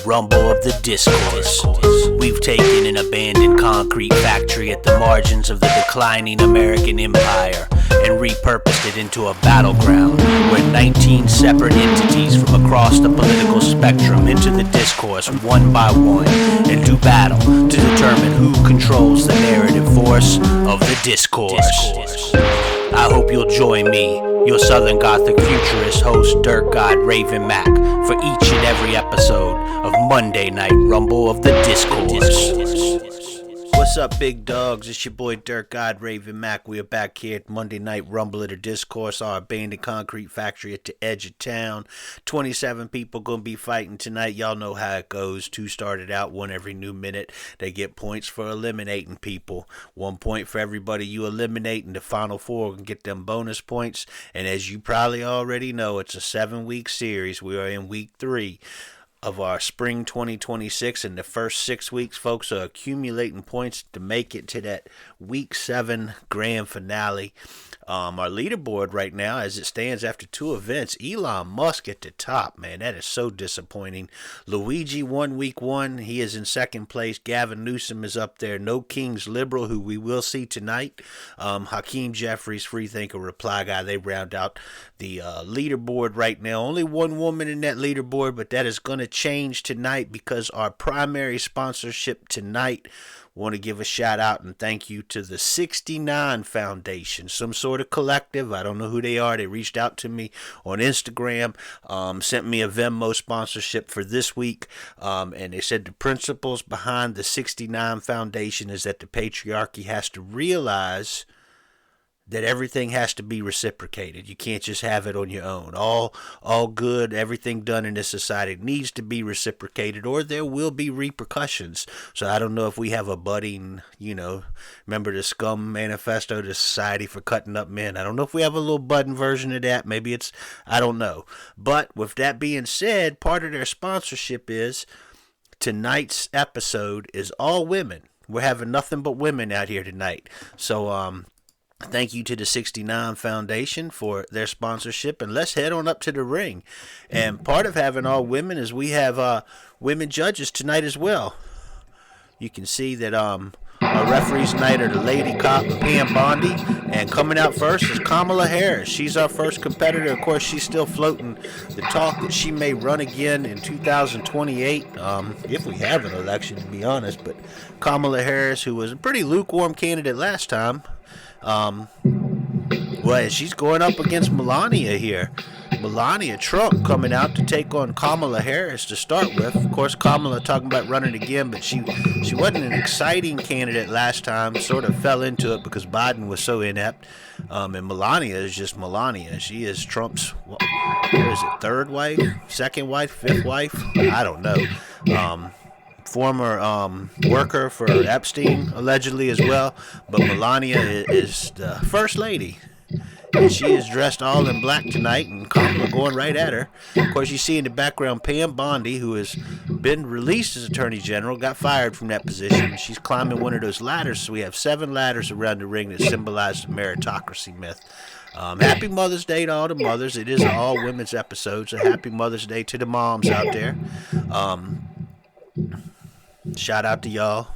rumble of the discourse. We've taken an abandoned concrete factory at the margins of the declining American empire and repurposed it into a battleground where 19 separate entities from across the political spectrum enter the discourse one by one and do battle to determine who controls the narrative force of the discourse. I hope you'll join me, your Southern Gothic futurist host Dirk God Raven Mac, for each and every episode of Monday Night Rumble of the Discourse. What's up, big dogs? It's your boy Dirk God Raven Mac. We are back here at Monday Night Rumble of the Discourse, our abandoned concrete factory at the edge of town. 27 people gonna be fighting tonight. Y'all know how it goes. 2 started out, 1 every new minute. They get points for eliminating people. 1 point for everybody you eliminate, and the final 4 can get them bonus points. And as you probably already know, it's a 7-week series. We are in week 3 of our spring 2026, and the first 6 weeks, folks, are accumulating points to make it to that week 7 grand finale. Our leaderboard right now, as it stands after 2 events, Elon Musk at the top, man. That is so disappointing. Luigi won week 1. He is in second place. Gavin Newsom is up there. No Kings Liberal, who we will see tonight. Hakeem Jeffries, Freethinker, Reply Guy, they round out the leaderboard right now. Only 1 woman in that leaderboard, but that is going to change tonight because our primary sponsorship tonight, want to give a shout out and thank you to the 69 Foundation, some sort of collective. I don't know who they are. They reached out to me on Instagram, sent me a Venmo sponsorship for this week, and they said the principles behind the 69 Foundation is that the patriarchy has to realize that everything has to be reciprocated. You can't just have it on your own. All good, everything done in this society needs to be reciprocated, or there will be repercussions. So I don't know if we have a budding, remember the Scum Manifesto, the Society for Cutting Up Men. I don't know if we have a little budding version of that. Maybe I don't know. But with that being said, part of their sponsorship is tonight's episode is all women. We're having nothing but women out here tonight. So, thank you to the 69 Foundation for their sponsorship, and let's head on up to the ring. And part of having all women is we have women judges tonight as well. You can see that our referees tonight are the Lady Cop and Pam Bondi, and coming out first is Kamala Harris. She's our first competitor. Of course, she's still floating the talk that she may run again in 2028, if we have an election, to be honest. But Kamala Harris, who was a pretty lukewarm candidate last time, she's going up against Melania here. Melania Trump coming out to take on Kamala Harris to start with. Of course, Kamala talking about running again, but she wasn't an exciting candidate last time. Sort of fell into it because Biden was so inept. And Melania is just Melania. She is Trump's, what is it, 3rd wife, 2nd wife, 5th wife? I don't know. Former worker for Epstein, allegedly, as well. But Melania is the first lady. And she is dressed all in black tonight, and Kamala going right at her. Of course, you see in the background Pam Bondi, who has been released as Attorney General, got fired from that position. She's climbing one of those ladders. So we have 7 ladders around the ring that symbolize the meritocracy myth. Happy Mother's Day to all the mothers. It is an all-women's episode, so happy Mother's Day to the moms out there. Shout out to y'all.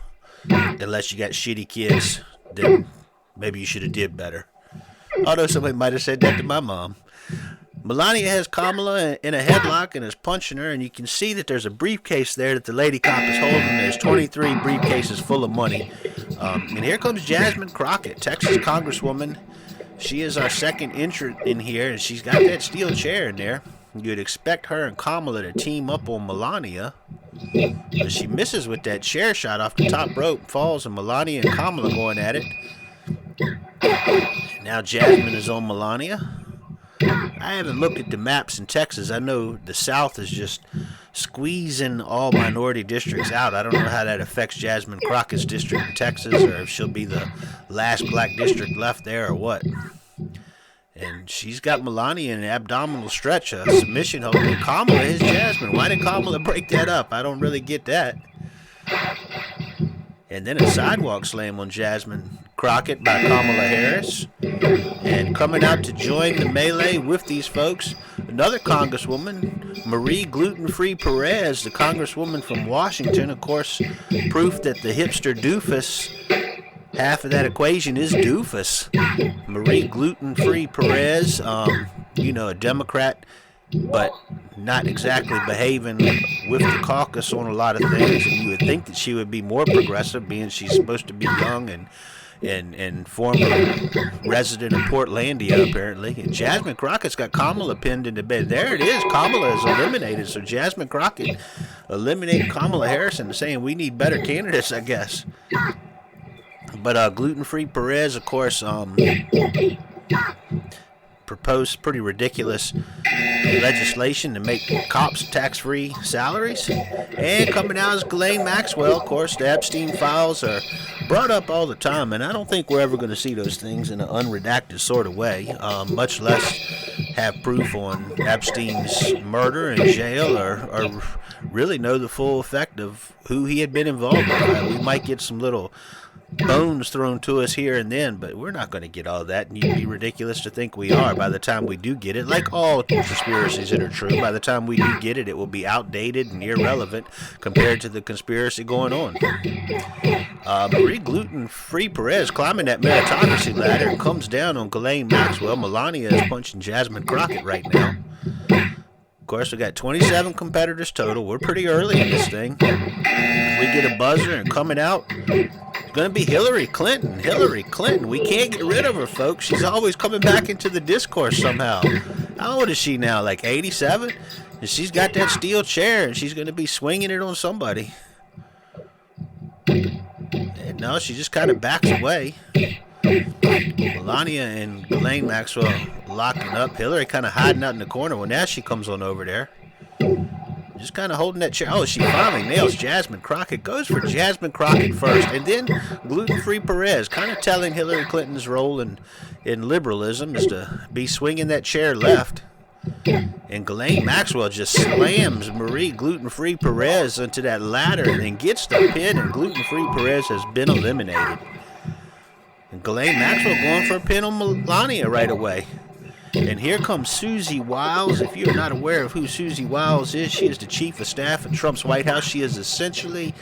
Unless you got shitty kids, then maybe you should have did better. Although somebody might have said that to my mom. Melania has Kamala in a headlock and is punching her, and you can see that there's a briefcase there that the Lady Cop is holding. There's 23 briefcases full of money. And here comes Jasmine Crockett, Texas Congresswoman. She is our second entrant in here, and she's got that steel chair in there. You'd expect her and Kamala to team up on Melania. But she misses with that chair shot off the top rope, falls, and Melania and Kamala going at it. Now Jasmine is on Melania. I haven't looked at the maps in Texas. I know the South is just squeezing all minority districts out. I don't know how that affects Jasmine Crockett's district in Texas, or if she'll be the last black district left there or what. And she's got Melania in an abdominal stretch, a submission hold. And Kamala is Jasmine. Why did Kamala break that up? I don't really get that. And then a sidewalk slam on Jasmine Crockett by Kamala Harris. And coming out to join the melee with these folks, another congresswoman, Marie Gluten-Free Perez, the congresswoman from Washington, of course, proof that the hipster doofus, half of that equation is doofus. Marie Gluten-Free Perez, a Democrat, but not exactly behaving with the caucus on a lot of things. And you would think that she would be more progressive, being she's supposed to be young and former resident of Portlandia, apparently. And Jasmine Crockett's got Kamala pinned into bed. There it is. Kamala is eliminated. So Jasmine Crockett eliminated Kamala Harris and saying we need better candidates, I guess. But Gluten-Free Perez, of course, proposed pretty ridiculous legislation to make cops tax-free salaries. And coming out is Ghislaine Maxwell. Of course, the Epstein files are brought up all the time, and I don't think we're ever going to see those things in an unredacted sort of way, much less have proof on Epstein's murder and jail or really know the full effect of who he had been involved with. We might get some little bones thrown to us here and then, but we're not going to get all that, and you'd be ridiculous to think we are by the time we do get it. Like all conspiracies that are true, by the time we do get it, it will be outdated and irrelevant compared to the conspiracy going on. Marie Gluten-Free Perez climbing that meritocracy ladder and comes down on Ghislaine Maxwell. Melania is punching Jasmine Crockett right now. Of course, we got 27 competitors total. We're pretty early in this thing. We get a buzzer, and coming out, it's going to be Hillary Clinton. Hillary Clinton. We can't get rid of her, folks. She's always coming back into the discourse somehow. How old is she now? Like 87? And she's got that steel chair, and she's going to be swinging it on somebody. And no, she just kind of backs away. Melania and Ghislaine Maxwell locking up. Hillary kind of hiding out in the corner. Well, now she comes on over there. Just kind of holding that chair. Oh, she finally nails Jasmine Crockett. Goes for Jasmine Crockett first. And then Gluten-Free Perez, kind of telling Hillary Clinton's role in liberalism is to be swinging that chair left. And Ghislaine Maxwell just slams Marie Gluten-Free Perez into that ladder and then gets the pin, and Gluten-Free Perez has been eliminated. And Ghislaine Maxwell going for a pin on Melania right away. And here comes Susie Wiles. If you're not aware of who Susie Wiles is, she is the chief of staff at Trump's White House. She is essentially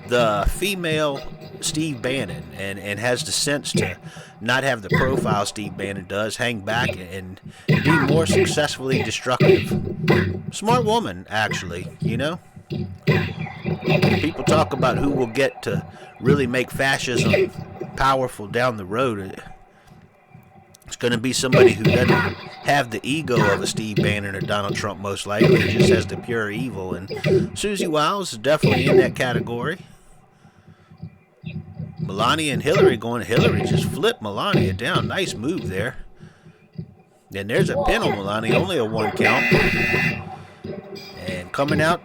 the female Steve Bannon and has the sense to not have the profile Steve Bannon does, hang back and be more successfully destructive. Smart woman, actually, you know. People talk about who will get to really make fascism powerful down the road. It's going to be somebody who doesn't have the ego of a Steve Bannon or Donald Trump, most likely. He just has the pure evil. And Susie Wiles is definitely in that category. Melania and Hillary going. Hillary just flipped Melania down. Nice move there. And there's a pin on Melania. Only a 1 count. And coming out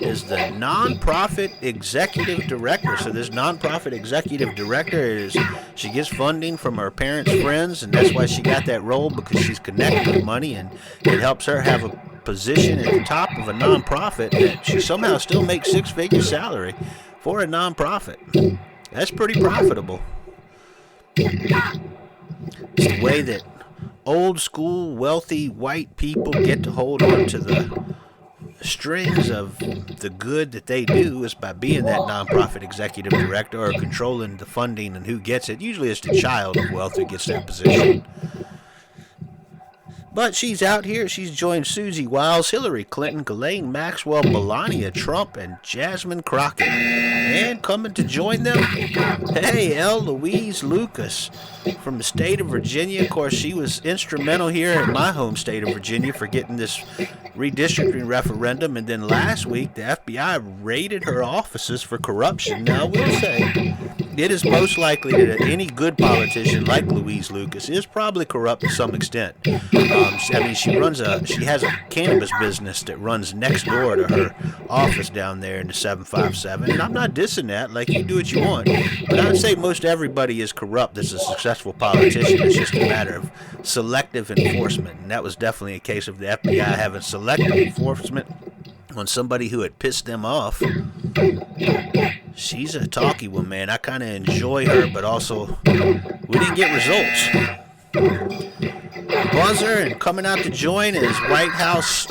is the nonprofit executive director. So this nonprofit executive director she gets funding from her parents' friends, and that's why she got that role, because she's connected with money, and it helps her have a position at the top of a nonprofit that she somehow still makes 6-figure salary for a nonprofit. That's pretty profitable. It's the way that old school wealthy white people get to hold on to the strings of the good that they do is by being that nonprofit executive director or controlling the funding and who gets it. Usually it's the child of wealth that gets that position. But she's out here. She's joined Susie Wiles, Hillary Clinton, Ghislaine Maxwell, Melania Trump, and Jasmine Crockett. And coming to join them, hey, Louise Lucas from the state of Virginia. Of course, she was instrumental here in my home state of Virginia for getting this redistricting referendum. And then last week, the FBI raided her offices for corruption. Now, I will say, it is most likely that any good politician like Louise Lucas is probably corrupt to some extent. She has a cannabis business that runs next door to her office down there in the 757. And I'm not dissing that. Like, you do what you want. But I'd say most everybody is corrupt that's a successful politician. It's just a matter of selective enforcement. And that was definitely a case of the FBI having selective enforcement on somebody who had pissed them off. She's a talky one, man. I kind of enjoy her, but also we didn't get results. Buzzer and coming out to join is White House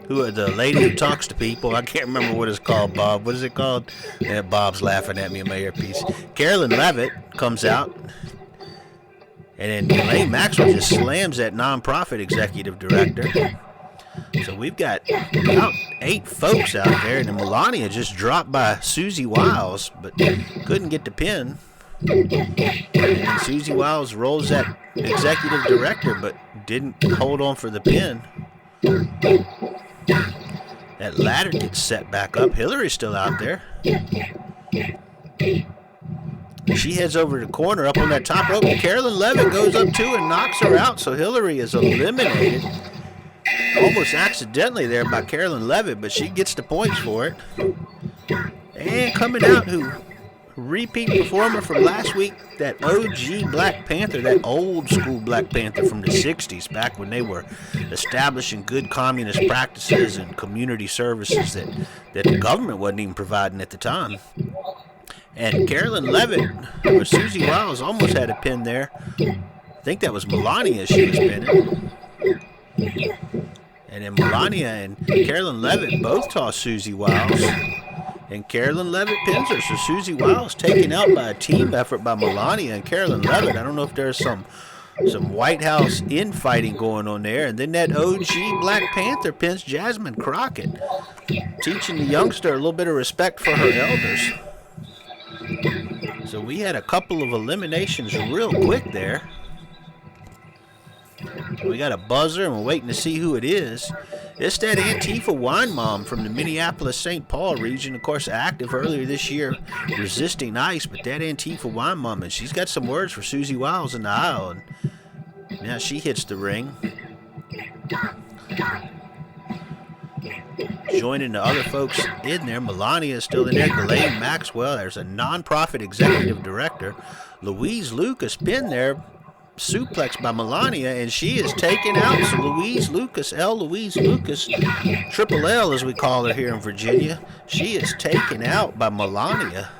the lady who talks to people. I can't remember what it's called, Bob. What is it called? Yeah, Bob's laughing at me in my earpiece. Carolyn Levitt comes out, and then Ghislaine Maxwell just slams that nonprofit executive director. So we've got about 8 folks out there, and then Melania just dropped by Susie Wiles, but couldn't get the pin. And Susie Wiles rolls that executive director, but didn't hold on for the pin. That ladder gets set back up. Hillary's still out there. She heads over to the corner up on that top rope. Carolyn Levitt goes up too and knocks her out, so Hillary is eliminated. Almost accidentally there by Carolyn Levitt, but she gets the points for it. And coming out, who repeat performer from last week, that OG Black Panther, that old school Black Panther from the 60s, back when they were establishing good communist practices and community services that the government wasn't even providing at the time. And Carolyn Levitt, or Susie Wiles, almost had a pin there. I think that was Melania she was pinning. And then Melania and Carolyn Levitt both toss Susie Wiles. And Carolyn Levitt pins her. So Susie Wiles taken out by a team effort by Melania and Carolyn Levitt. I don't know if there's some White House infighting going on there. And then that OG Black Panther pins Jasmine Crockett, teaching the youngster a little bit of respect for her elders. So we had a couple of eliminations real quick there. We got a buzzer, and we're waiting to see who it is. It's that Antifa wine mom from the Minneapolis-St. Paul region, of course, active earlier this year, resisting ICE, but that Antifa wine mom, and she's got some words for Susie Wiles in the aisle, and now she hits the ring. Joining the other folks in there, Melania is still in there, Ghislaine Maxwell, there's a nonprofit executive director, Louise Lucas pinned there, suplex by Melania, and she is taken out. So Louise Lucas, Triple L as we call her here in Virginia, she is taken out by Melania.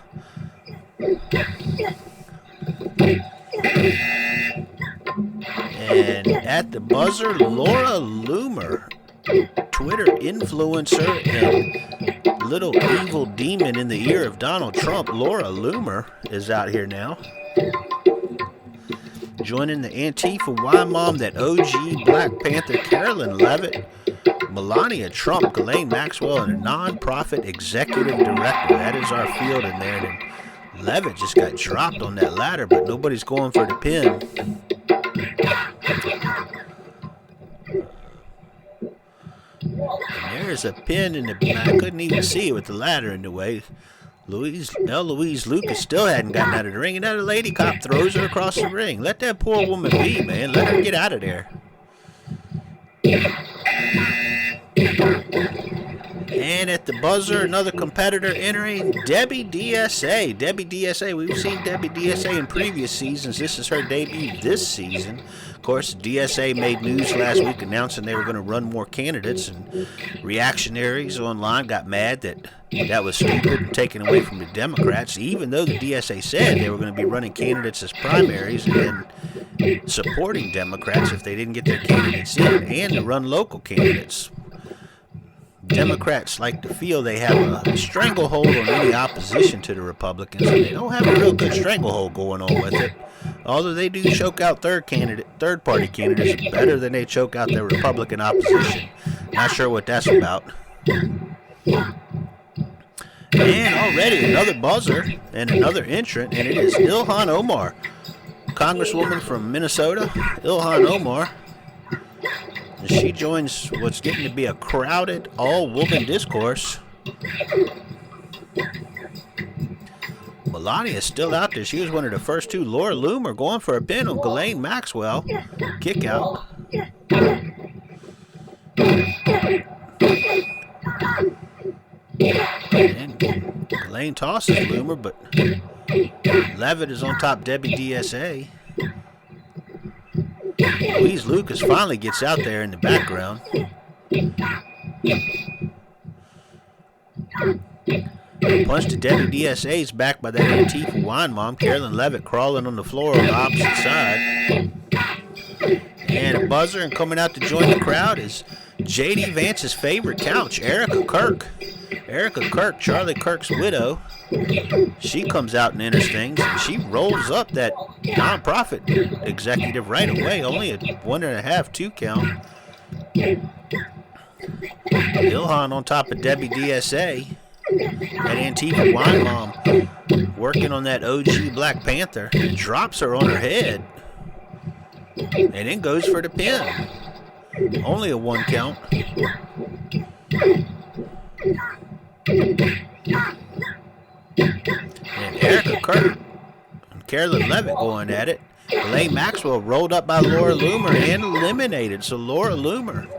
And at the buzzer, Laura Loomer, Twitter influencer and little evil demon in the ear of Donald Trump, Laura Loomer is out here now. Joining the Antifa wine mom, that OG Black Panther, Carolyn Levitt, Melania Trump, Ghislaine Maxwell, and a nonprofit executive director. That is our field in there. And Levitt just got dropped on that ladder, but nobody's going for the pin. And there's a pin in the, I couldn't even see it with the ladder in the way. Louise Lucas still hadn't gotten out of the ring, and that lady cop throws her across the ring. Let that poor woman be, man. Let her get out of there. And at the buzzer, another competitor entering, Debbie DSA. Debbie DSA, we've seen Debbie DSA in previous seasons. This is her debut this season. Of course, DSA made news last week announcing they were going to run more candidates, and reactionaries online got mad that was stupid and taken away from the Democrats, even though the DSA said they were going to be running candidates as primaries and then supporting Democrats if they didn't get their candidates in, and to run local candidates. Democrats like to feel they have a stranglehold on any opposition to the Republicans, and they don't have a real good stranglehold going on with it. Although they do choke out third-party candidates better than they choke out their Republican opposition. Not sure what that's about. And already another buzzer and another entrant, and it is Ilhan Omar, Congresswoman from Minnesota, Ilhan Omar. And she joins what's getting to be a crowded all-woman discourse. Melania is still out there. She was one of the first two. Laura Loomer going for a pin on Ghislaine Maxwell. Kick out. And Ghislaine tosses Loomer, but Levitt is on top Debbie DSA. Louise Lucas finally gets out there in the background. Punch to Debbie DSA's back by that Antifa wine mom. Carolyn Levitt crawling on the floor on the opposite side. And a buzzer, and coming out to join the crowd is J.D. Vance's favorite couch, Erica Kirk. Erica Kirk, Charlie Kirk's widow, she comes out and enters things, and she rolls up that nonprofit executive right away, only a 1.5, 2 count. Ilhan on top of Debbie DSA, that Antifa wine mom, working on that OG Black Panther, drops her on her head, and then goes for the pin. Only a 1 count. And Erica Kirk and Carolyn Levitt going at it. Ghislaine Maxwell rolled up by Laura Loomer and eliminated. So Laura Loomer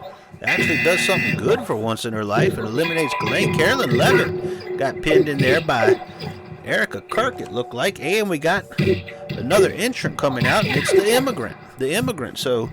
actually does something good for once in her life and eliminates Ghislaine. Carolyn Levitt got pinned in there by Erica Kirk, it looked like. And we got another entrant coming out, and it's the immigrant. So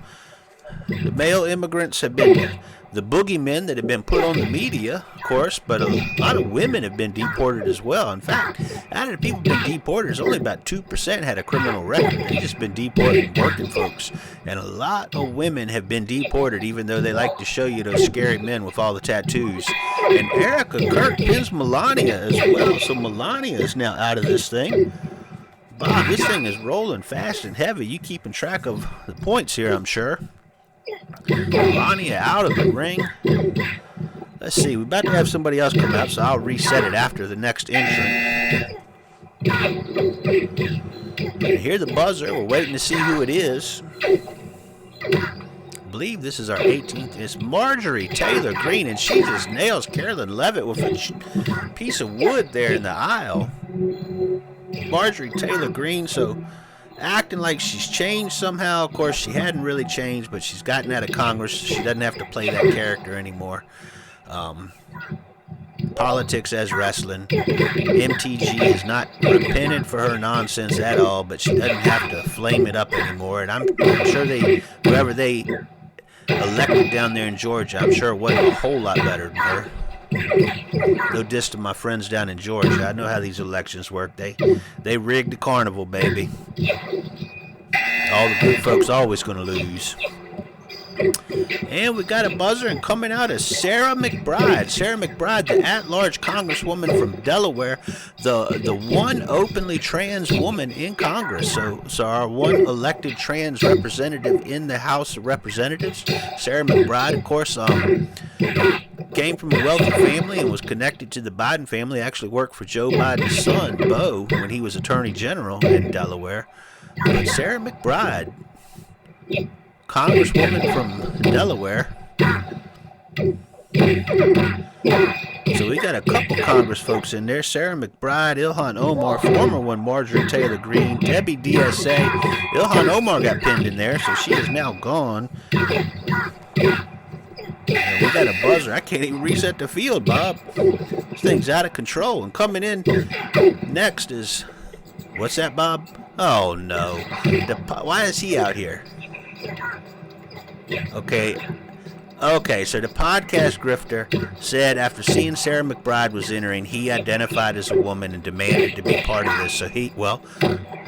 the male immigrants have been the boogeymen that have been put on the media, of course, but a lot of women have been deported as well. In fact, out of the people who have been deported, only about 2% had a criminal record. They've just been deported working folks. And a lot of women have been deported, even though they like to show you those scary men with all the tattoos. And Erica Kirk pins Melania as well, so Melania is now out of this thing. Bob, this thing is rolling fast and heavy. You keeping track of the points here, I'm sure. Melania out of the ring. Let's see, we're about to have somebody else come out, so I'll reset it after the next entrant. And hear the buzzer. We're waiting to see who it is. I believe this is our 18th. It's Marjorie Taylor Greene, and she just nails Carolyn Levitt with a piece of wood there in the aisle. Marjorie Taylor Greene, so acting like she's changed somehow. Of course, she hadn't really changed, but she's gotten out of Congress. She doesn't have to play that character anymore. Politics as wrestling. MTG is not repentant for her nonsense at all, but she doesn't have to flame it up anymore. And I'm sure whoever they elected down there in Georgia, I'm sure it wasn't a whole lot better than her. No diss to my friends down in Georgia. I know how these elections work. They rigged the carnival, baby. All the good folks always going to lose. And we got a buzzer, and coming out is Sarah McBride. Sarah McBride, the at-large congresswoman from Delaware, the one openly trans woman in Congress. So our one elected trans representative in the House of Representatives. Sarah McBride, of course, came from a wealthy family and was connected to the Biden family. Actually worked for Joe Biden's son, Beau, when he was Attorney General in Delaware. But Sarah McBride, Congresswoman from Delaware. So we got a couple Congress folks in there. Sarah McBride, Ilhan Omar, former one Marjorie Taylor Greene, Debbie DSA. Ilhan Omar got pinned in there, so she is now gone. And we got a buzzer. I can't even reset the field, Bob. This thing's out of control. And coming in next is... What's that, Bob? Oh, no. Why is he out here? Okay, so the podcast grifter said after seeing Sarah McBride was entering, he identified as a woman and demanded to be part of this. So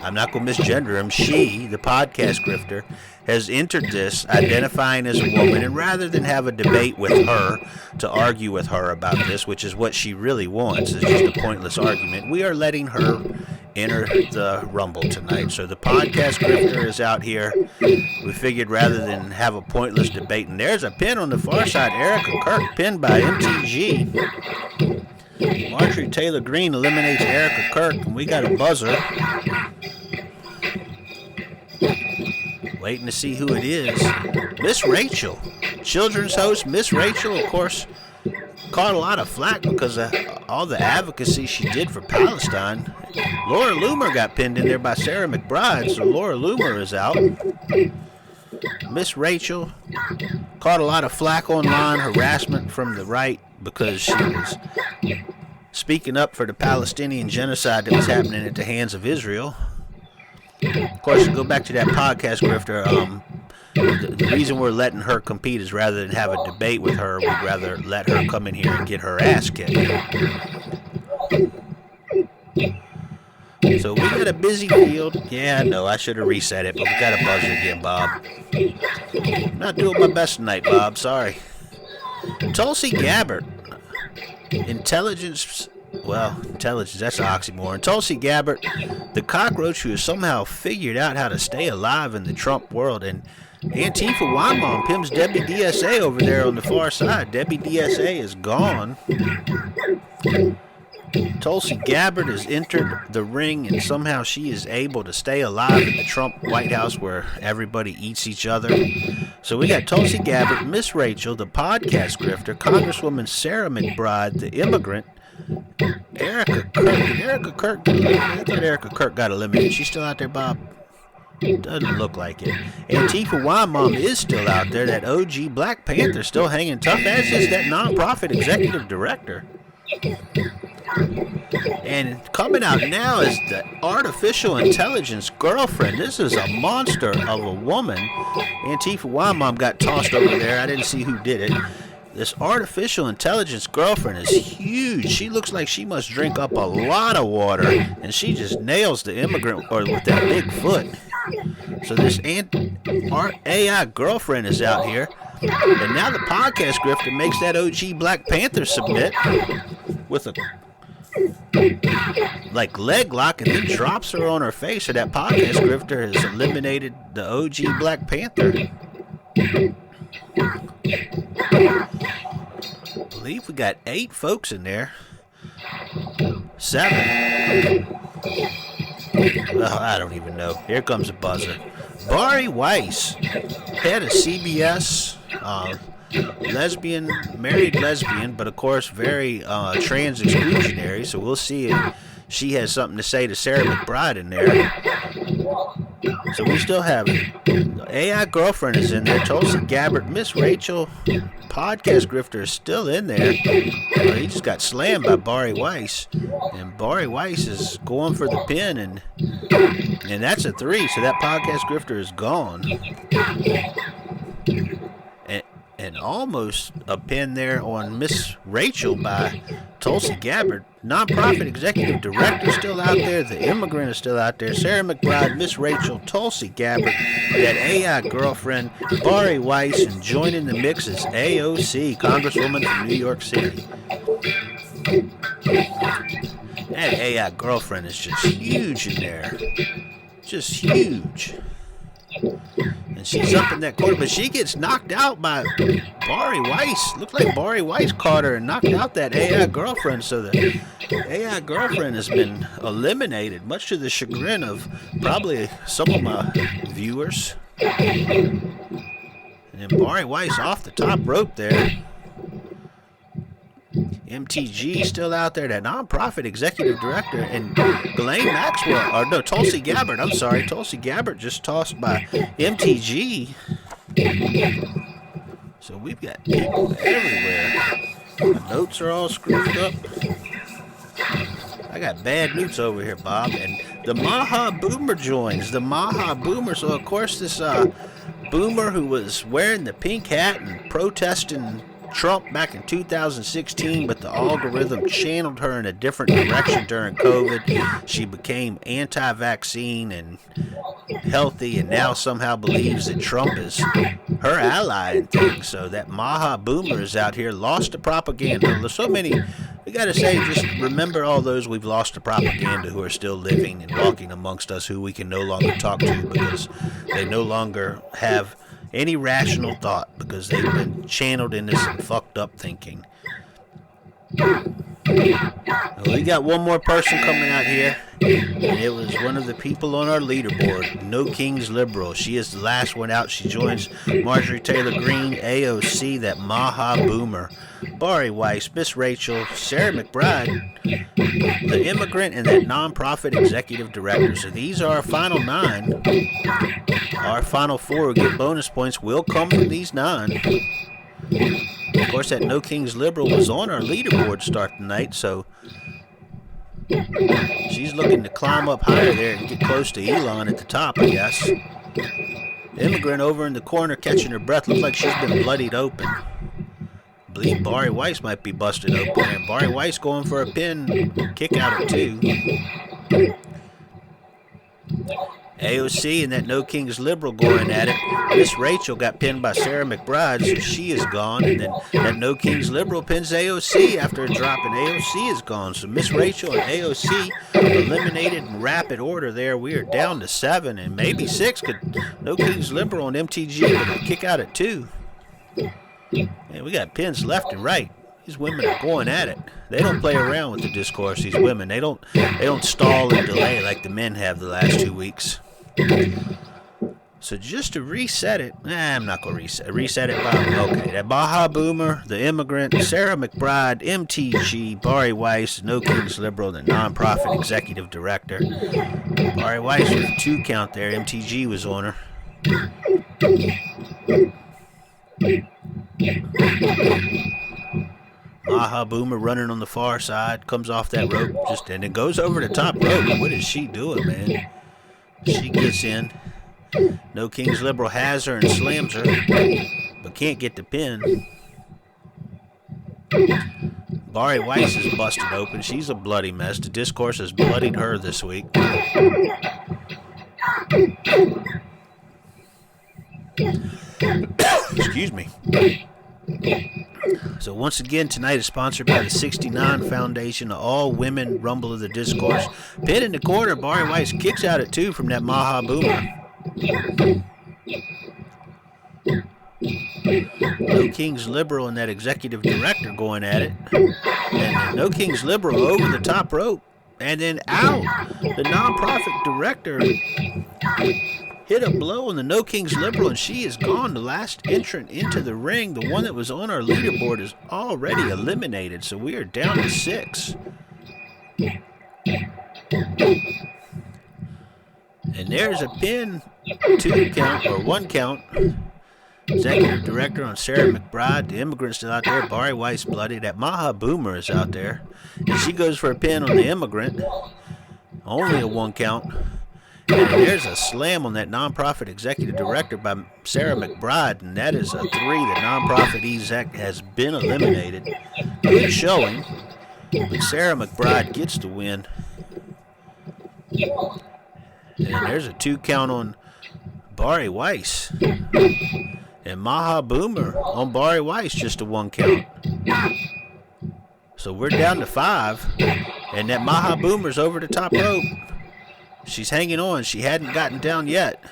I'm not going to misgender him. She, the podcast grifter, has entered this identifying as a woman, and rather than have a debate with her to argue with her about this, which is what she really wants, is just a pointless argument, we are letting her enter the Rumble tonight. So the podcast grifter is out here. We figured rather than have a pointless debate, and there's a pin on the far side. Erica Kirk pinned by MTG. Marjorie Taylor Greene eliminates Erica Kirk, and we got a buzzer. Waiting to see who it is. Miss Rachel, children's host Miss Rachel, of course, caught a lot of flack because of all the advocacy she did for Palestine. Laura Loomer got pinned in there by Sarah McBride, so Laura Loomer is out. Miss Rachel caught a lot of flack online, harassment from the right, because she was speaking up for the Palestinian genocide that was happening at the hands of Israel. Of course, to go back to that podcast grifter, the reason we're letting her compete is rather than have a debate with her, we'd rather let her come in here and get her ass kicked. So we got a busy field. Yeah, I know, I should have reset it, but we got a buzzer again, Bob. I'm not doing my best tonight, Bob, sorry. Tulsi Gabbard, intelligence, that's an oxymoron. Tulsi Gabbard, the cockroach who has somehow figured out how to stay alive in the Trump world, and Antifa Wymom pims Debbie DSA over there on the far side. Debbie DSA is gone. Tulsi Gabbard has entered the ring, and somehow she is able to stay alive in the Trump White House where everybody eats each other. So we got Tulsi Gabbard, Miss Rachel, the podcast grifter, Congresswoman Sarah McBride, the immigrant, Erica Kirk. I thought Erica Kirk got eliminated. She's still out there, Bob? Doesn't look like it. Antifa Wymom is still out there. That OG Black Panther still hanging tough, as is that nonprofit executive director. And coming out now is the artificial intelligence girlfriend. This is a monster of a woman. Antifa Wymom got tossed over there. I didn't see who did it. This artificial intelligence girlfriend is huge. She looks like she must drink up a lot of water, and she just nails the immigrant with that big foot. So this AI girlfriend is out here, and now the podcast grifter makes that OG Black Panther submit with a leg lock, and then drops her on her face. So that podcast grifter has eliminated the OG Black Panther. I believe we got 8 folks in there. 7. Well, I don't even know. Here comes a buzzer. Bari Weiss, head of CBS, married lesbian, but of course very trans exclusionary. So we'll see if she has something to say to Sarah McBride in there. So we still have AI girlfriend is in there. Tulsi Gabbard, Miss Rachel, podcast grifter is still in there. Well, he just got slammed by Bari Weiss, and Bari Weiss is going for the pin, and that's a 3. So that podcast grifter is gone. And almost a pin there on Miss Rachel by Tulsi Gabbard. Nonprofit executive director still out there. The immigrant is still out there. Sarah McBride, Miss Rachel, Tulsi Gabbard, that AI girlfriend, Bari Weiss, and joining the mix is AOC, Congresswoman from New York City. That AI girlfriend is just huge in there. Just huge. And she's up in that corner, but she gets knocked out by Bari Weiss. Looked like Bari Weiss caught her and knocked out that AI girlfriend. So the AI girlfriend has been eliminated, much to the chagrin of probably some of my viewers. And then Bari Weiss off the top rope there. MTG still out there, that nonprofit executive director, and Tulsi Gabbard. I'm sorry, Tulsi Gabbard just tossed by MTG. So we've got people everywhere. My notes are all screwed up. I got bad notes over here, Bob. And the Maha Boomer joins. The Maha Boomer. So of course this Boomer who was wearing the pink hat and protesting Trump back in 2016, but the algorithm channeled her in a different direction during COVID. She became anti-vaccine and healthy, and now somehow believes that Trump is her ally and things. So that Maha Boomer is out here, lost to propaganda. There's so many, we got to say, just remember all those we've lost to propaganda who are still living and walking amongst us, who we can no longer talk to because they no longer have any rational thought because they've been channeled into some fucked up thinking. Well, we got one more person coming out here, and it was one of the people on our leaderboard, No King's Liberal. She is the last one out. She joins Marjorie Taylor Greene, AOC, that Maha Boomer, Bari Weiss, Miss Rachel, Sarah McBride, the immigrant, and that nonprofit executive director. So these are our final 9. Our final 4 who get bonus points will come from these 9. Of course, that No King's Liberal was on our leaderboard start tonight, so she's looking to climb up higher there and get close to Elon at the top, I guess. Immigrant over in the corner catching her breath. Looks like she's been bloodied open. I believe Bari Weiss might be busted open. And Bari Weiss going for a pin kick out at 2. AOC and that No Kings liberal going at it. Miss Rachel got pinned by Sarah McBride, so she is gone. And then that No Kings liberal pins AOC after a drop, and AOC is gone. So Miss Rachel and AOC eliminated in rapid order there. We are down to 7 and maybe 6. Could No Kings liberal and MTG could kick out at 2. Man, we got pins left and right. These women are going at it. They don't play around with the discourse. These women, they don't stall and delay like the men have the last 2 weeks. So just to reset it, I'm not gonna reset it. Okay, that Baja Boomer, the Immigrant, Sarah McBride, MTG, Bari Weiss, No Kings Liberal, the nonprofit executive director. Bari Weiss with a 2 count there. MTG was on her. Maha Boomer running on the far side, comes off that rope, and it goes over the top rope. What is she doing, man? She gets in. No Kings Liberal has her and slams her, but can't get the pin. Bari Weiss is busted open. She's a bloody mess. The discourse has bloodied her this week. Excuse me. So once again, tonight is sponsored by the 69 Foundation, the all-women Rumble of the Discourse. Pin in the corner, Bari Weiss kicks out at 2 from that Maha Boomer. No Kings Liberal and that executive director going at it. And No Kings Liberal over the top rope. And then out. The nonprofit director hit a blow on the No Kings Liberal, and she is gone. The last entrant into the ring, the one that was on our leaderboard, is already eliminated. So we are down to 6. And there's a pin, 2 count, or 1 count. Executive director on Sarah McBride. The Immigrant's still out there. Bari Weiss bloody. That Maha Boomer is out there. And she goes for a pin on the Immigrant. Only a 1 count. And there's a slam on that nonprofit executive director by Sarah McBride, and that is a 3. The nonprofit exec has been eliminated. Good showing, but Sarah McBride gets the win. And there's a 2 count on Bari Weiss. And Maha Boomer on Bari Weiss, just a 1 count. So we're down to 5, and that Maha Boomer's over the top rope. She's hanging on. She hadn't gotten down yet.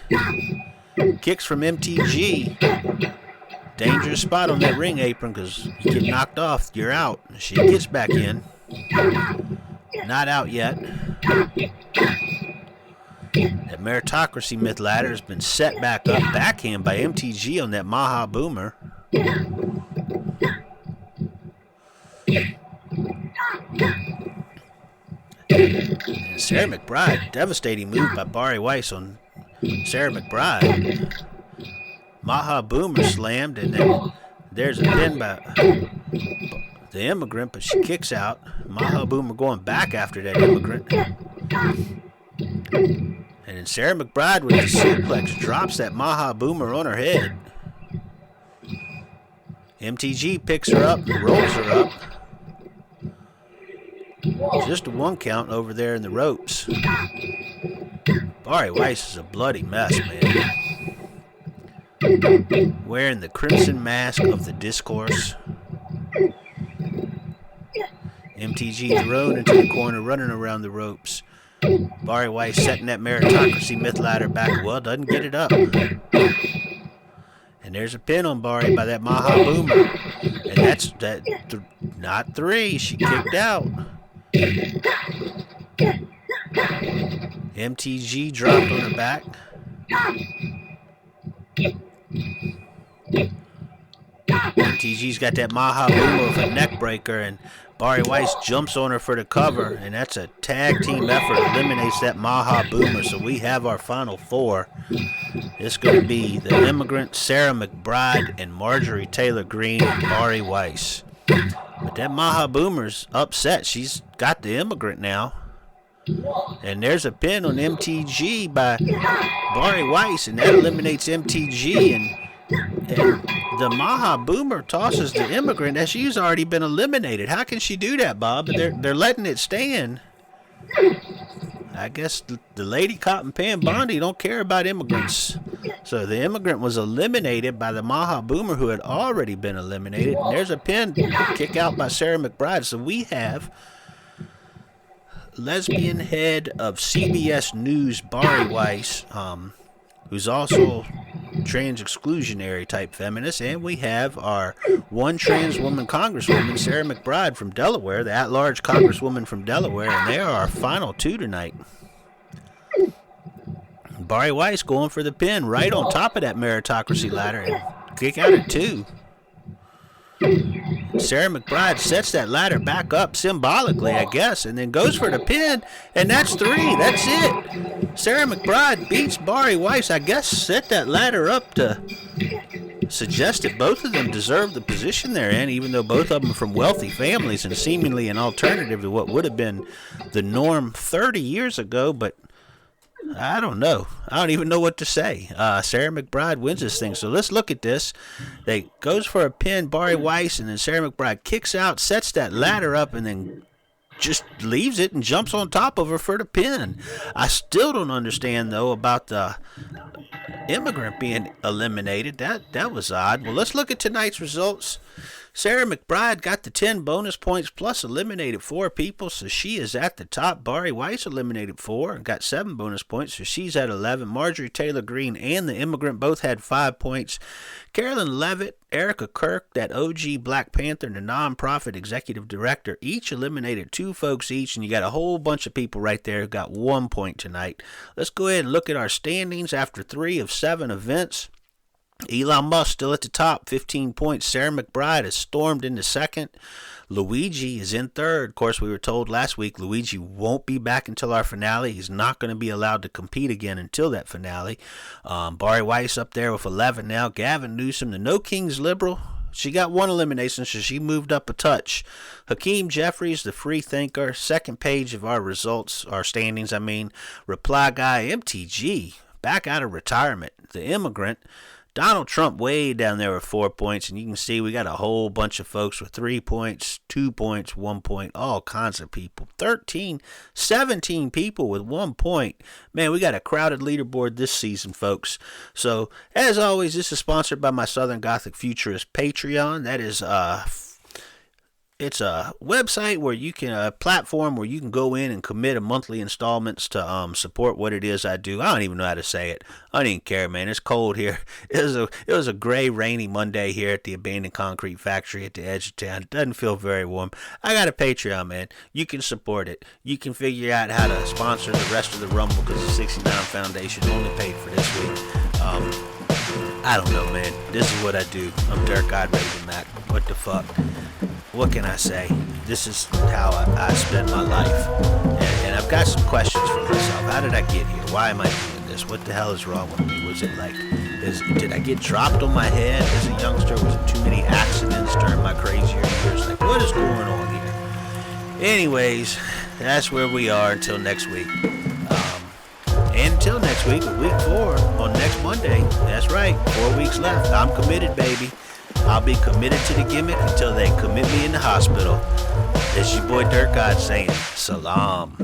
Kicks from MTG. Dangerous spot on that ring apron because you get knocked off, you're out. She gets back in. Not out yet. That meritocracy myth ladder has been set back up. Backhand by MTG on that Maha Boomer. And Sarah McBride, devastating move by Bari Weiss on Sarah McBride. Maha Boomer slammed, and then there's a pin by the Immigrant, but she kicks out. Maha Boomer going back after that Immigrant. And then Sarah McBride with the suplex drops that Maha Boomer on her head. MTG picks her up and rolls her up. Just a 1 count over there in the ropes. Bari Weiss is a bloody mess, man. Wearing the crimson mask of the discourse. MTG thrown into the corner, running around the ropes. Bari Weiss setting that meritocracy myth ladder back. Well, doesn't get it up. And there's a pin on Bari by that Maha Boomer. And that's not 3. She kicked out. MTG dropped on her back. MTG's got that Maha Boomer with a neck breaker, and Bari Weiss jumps on her for the cover, and that's a tag team effort. Eliminates that Maha Boomer, so we have our final 4. It's going to be the Immigrant, Sarah McBride, and Marjorie Taylor Greene, and Bari Weiss. But that Maha Boomer's upset. She's got the Immigrant now. And there's a pin on MTG by Bari Weiss, and that eliminates MTG. And the Maha Boomer tosses the Immigrant as she's already been eliminated. How can she do that, Bob? They're letting it stand. I guess the lady Cotton Pin Bondi don't care about immigrants. So the immigrant was eliminated by the Maha Boomer, who had already been eliminated. And there's a pin kick out by Sarah McBride. So we have lesbian head of CBS News, Bari Weiss, who's also trans exclusionary type feminist, and we have our one trans woman congresswoman, Sarah McBride from Delaware, the at-large congresswoman from Delaware, and they are our final two tonight. Bari Weiss going for the pin right on top of that meritocracy ladder and kick out at 2. Sarah McBride sets that ladder back up symbolically, I guess, and then goes for the pin, and that's 3. That's it. Sarah McBride beats Bari Weiss, I guess, set that ladder up to suggest that both of them deserve the position they're in, even though both of them are from wealthy families and seemingly an alternative to what would have been the norm 30 years ago, but I don't know. I don't even know what to say. Sarah McBride wins this thing. So let's look at this. They goes for a pin, Bari Weiss, and then Sarah McBride kicks out, sets that ladder up, and then just leaves it and jumps on top of her for the pin. I still don't understand, though, about the immigrant being eliminated. That was odd. Well, let's look at tonight's results. Sarah McBride got the 10 bonus points plus eliminated 4 people, so she is at the top. Bari Weiss eliminated 4 and got 7 bonus points, so she's at 11. Marjorie Taylor Greene and the immigrant both had 5 points. Carolyn Levitt, Erica Kirk, that OG Black Panther, and the nonprofit executive director each eliminated 2 folks each, and you got a whole bunch of people right there who got 1 point tonight. Let's go ahead and look at our standings after 3 of 7 events. Elon Musk still at the top, 15 points. Sarah McBride has stormed into second. Luigi is in third. Of course, we were told last week Luigi won't be back until our finale. He's not going to be allowed to compete again until that finale. Bari Weiss up there with 11 now. Gavin Newsom, the No Kings liberal, she got 1 elimination, so she moved up a touch. Hakeem Jeffries, the free thinker, second page of our results, our standings, Reply Guy, MTG, back out of retirement. The immigrant, Donald Trump way down there with 4 points, and you can see we got a whole bunch of folks with 3 points, 2 points, 1 point, all kinds of people. 17 people with 1 point. Man, we got a crowded leaderboard this season, folks. So, as always, this is sponsored by my Southern Gothic Futurist Patreon. That is it's a website where you can, a platform where you can go in and commit a monthly installments to support what it is I do. I don't even know how to say it. I don't even care, man. It's cold here. It was a gray, rainy Monday here at the abandoned concrete factory at the edge of town. It doesn't feel very warm. I got a Patreon, man. You can support it. You can figure out how to sponsor the rest of the Rumble because the 69 Foundation only paid for this week. I don't know, man. This is what I do. I'm Dirk Eyed Raven Mac. What the fuck? What can I say? This is how I spend my life. And I've got some questions for myself. How did I get here? Why am I doing this? What the hell is wrong with me? Was it like, did I get dropped on my head as a youngster? Was it too many accidents during my crazier years? Like, what is going on here? Anyways, that's where we are until next week. And until next week, week 4, on next Monday. That's right, 4 weeks left. I'm committed, baby. I'll be committed to the gimmick until they commit me in the hospital. It's your boy Dirk God saying, Salam.